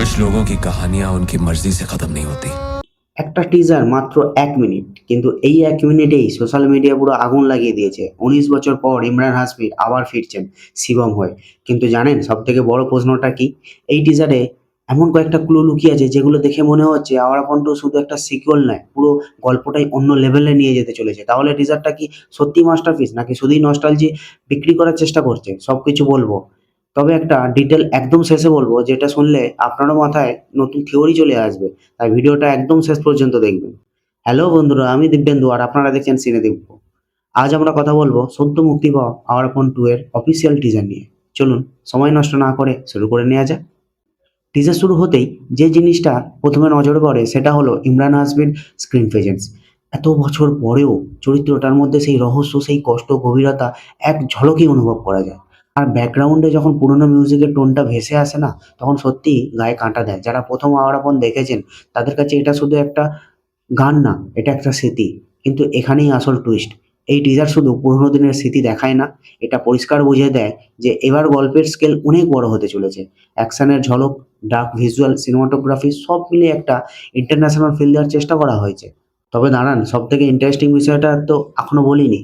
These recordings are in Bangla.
कुछ लोगों की कहानियां उनकी मर्जी से खत्म नहीं होती। একটা টিজার মাত্র ১ মিনিট, কিন্তু এই ১ মিনিটেই সোশ্যাল মিডিয়া পুরো আগুন লাগিয়ে দিয়েছে। ১৯ বছর পর ইমরান হাশমি আবার ফিরছেন শিবম হয়ে। কিন্তু জানেন সবথেকে বড় প্রশ্নটা কি? এই টিজারে এমন কয়েকটা ক্লু লুকিয়ে আছে যেগুলো দেখে মনে হচ্ছে আওয়ারা কন্ঠ শুধু একটা সিক্যুয়াল নয়, পুরো গল্পটাই অন্য লেভেলে নিয়ে যেতে চলেছে। তাহলে টিজারটা কি সত্যিই মাস্টারপিস নাকি শুধুই নস্টালজি বিক্রি করার চেষ্টা করছে? সবকিছু বলবো। তবে একটা ডিটেইল একদম শেষে বলবো যেটা শুনলে আপনারও মাথায় নতুন থিওরি চলে আসবে। তাই ভিডিওটা একদম শেষ পর্যন্ত দেখবেন। হ্যালো বন্ধুরা, আমি দিব্যেন্দু আর আপনারা দেখছেন সিনে দিব্য। আজ আমরা কথা বলবো সদ্য মুক্তি পাওয়া আওয়ার আপন 2 এর অফিসিয়াল টিজার নিয়ে। চলুন সময় নষ্ট না করে শুরু করে নেওয়া যাক। টিজার শুরু হতেই যে জিনিসটা প্রথমে নজরে পড়ে সেটা হলো ইমরান হাশমির স্ক্রিন প্রেজেন্স। এত বছর পরেও চরিত্রটার মধ্যে সেই রহস্য, সেই কষ্ট, গভীরতা এক ঝলকেই অনুভব করা যায়। আর ব্যাকগ্রাউন্ডে যখন পুরোনো মিউজিকের টোনটা ভেসে আসে না, তখন সত্যিই গায়ে কাঁটা দেয়। যারা প্রথম আওয়ার আপন দেখেছেন তাদের কাছে এটা শুধু একটা গান না, এটা একটা স্মৃতি। কিন্তু এখানেই আসল টুইস্ট। এই টিজার শুধু পুরোনো দিনের স্মৃতি দেখায় না, এটা পরিষ্কার বুঝিয়ে দেয় যে এবার গল্পের স্কেল অনেক বড় হতে চলেছে। অ্যাকশনের ঝলক, ডার্ক ভিজুয়াল, সিনেমাটোগ্রাফি সব মিলিয়ে একটা ইন্টারন্যাশনাল ফিল দেওয়ার চেষ্টা করা হয়েছে। তবে দাঁড়ান, সবথেকে ইন্টারেস্টিং বিষয়টা তো এখনো বলিনি।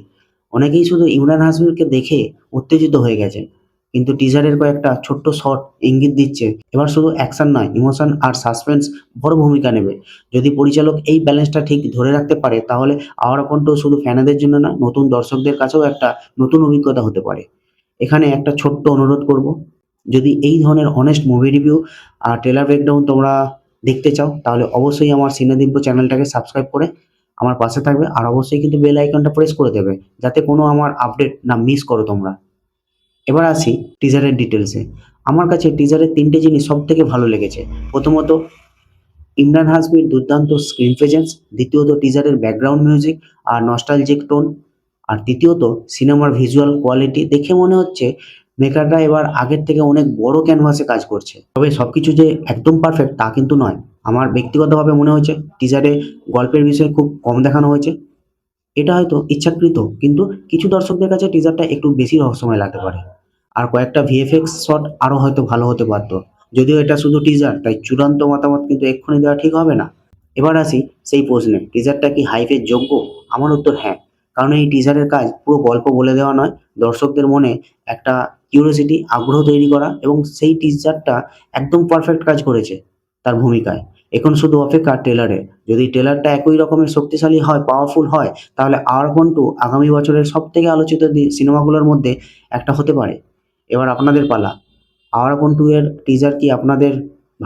অনেকেই শুধু ইমরান হাশমিনকে দেখে উত্তেজিত হয়ে গেছেন। কিন্তু টিজারের কয়েকটা ছোট্ট শট ইঙ্গিত দিচ্ছে এবার শুধু অ্যাকশন নয়, ইমোশন আর সাসপেন্স বড় ভূমিকা নেবে। যদি পরিচালক এই ব্যালেন্সটা ঠিক ধরে রাখতে পারে তাহলে আওয়ার কণ্ঠ শুধু ফ্যানেদের জন্য না, নতুন দর্শকদের কাছেও একটা নতুন অভিজ্ঞতা হতে পারে। এখানে একটা ছোট্ট অনুরোধ করব, যদি এই ধরনের অনেস্ট মুভি রিভিউ আর ট্রেলার ব্রেকডাউন তোমরা দেখতে চাও তাহলে অবশ্যই আমার সিনেদিব্য চ্যানেলটাকে সাবস্ক্রাইব করে আমার পাশে থাকবে। আর অবশ্যই কিন্তু বেল আইকনটা প্রেস করে দেবে যাতে কোনো আমার আপডেট না মিস করো তোমরা। এবার আসি টিজারের ডিটেলসে। আমার কাছে টিজারের ৩টে জিনিস সবথেকে ভালো লেগেছে। প্রথমত ইমরান হাশমির দুর্দান্ত স্ক্রিন প্রেজেন্স, দ্বিতীয়ত টিজারের ব্যাকগ্রাউন্ড মিউজিক আর নস্টালজিক টোন, আর তৃতীয়ত সিনেমার ভিজুয়াল কোয়ালিটি। দেখে মনে হচ্ছে মেকাররা এবার আগের থেকে অনেক বড় ক্যানভাসে কাজ করছে। তবে সবকিছু যে একদম পারফেক্ট তা কিন্তু নয়। আমার ব্যক্তিগতভাবে মনে হয়েছে টিজারে গল্পের বিষয়ে খুব কম দেখানো হয়েছে। এটা হয়তো ইচ্ছাকৃত, কিন্তু কিছু দর্শকদের কাছে টিজারটা একটু বেশি রহস্যময় লাগতে পারে। আর কয়েকটা ভিএফএক্স শট আরো হয়তো ভালো হতে পারত। যদিও এটা শুধু টিজার, তাই চূড়ান্ত মতামত কিন্তু এক্ষুনি দেওয়া ঠিক হবে না। এবার আসি সেই প্রশ্নে, টিজারটা কি হাইপের যোগ্য? আমার উত্তর হ্যাঁ। কারণ এই টিজারের কাজ পুরো গল্প বলে দেওয়া নয়, দর্শকদের মনে একটা কিউরিওসিটি, আগ্রহ তৈরি করা, এবং সেই টিজারটা একদম পারফেক্ট কাজ করেছে তার ভূমিকায়। এখন শুধু অপেক্ষা ট্রেলারে। যদি ট্রেলারটা একই রকমের শক্তিশালী হয়, পাওয়ারফুল হয়, তাহলে আওয়ার কন্টু আগামী বছরের সবথেকে আলোচিত সিনেমাগুলোর মধ্যে একটা হতে পারে। এবার আপনাদের পালা। আওয়ার কন্টু এর টিজার কি আপনাদের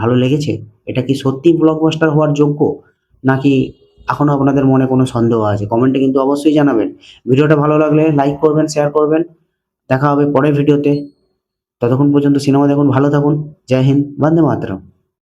ভালো লেগেছে? এটা কি সত্যিই ব্লকবাস্টার হওয়ার যোগ্য? নাকি এখনো আপনাদের মনে কোনো সন্দেহ আছে? কমেন্টে কিন্তু অবশ্যই জানাবেন। ভিডিওটা ভালো লাগলে লাইক করবেন, শেয়ার করবেন। দেখা হবে পরের ভিডিওতে। ততক্ষণ পর্যন্ত সিনেমা দেখুন, ভালো থাকুন। জয় হিন্দ, বন্দে মাতরম।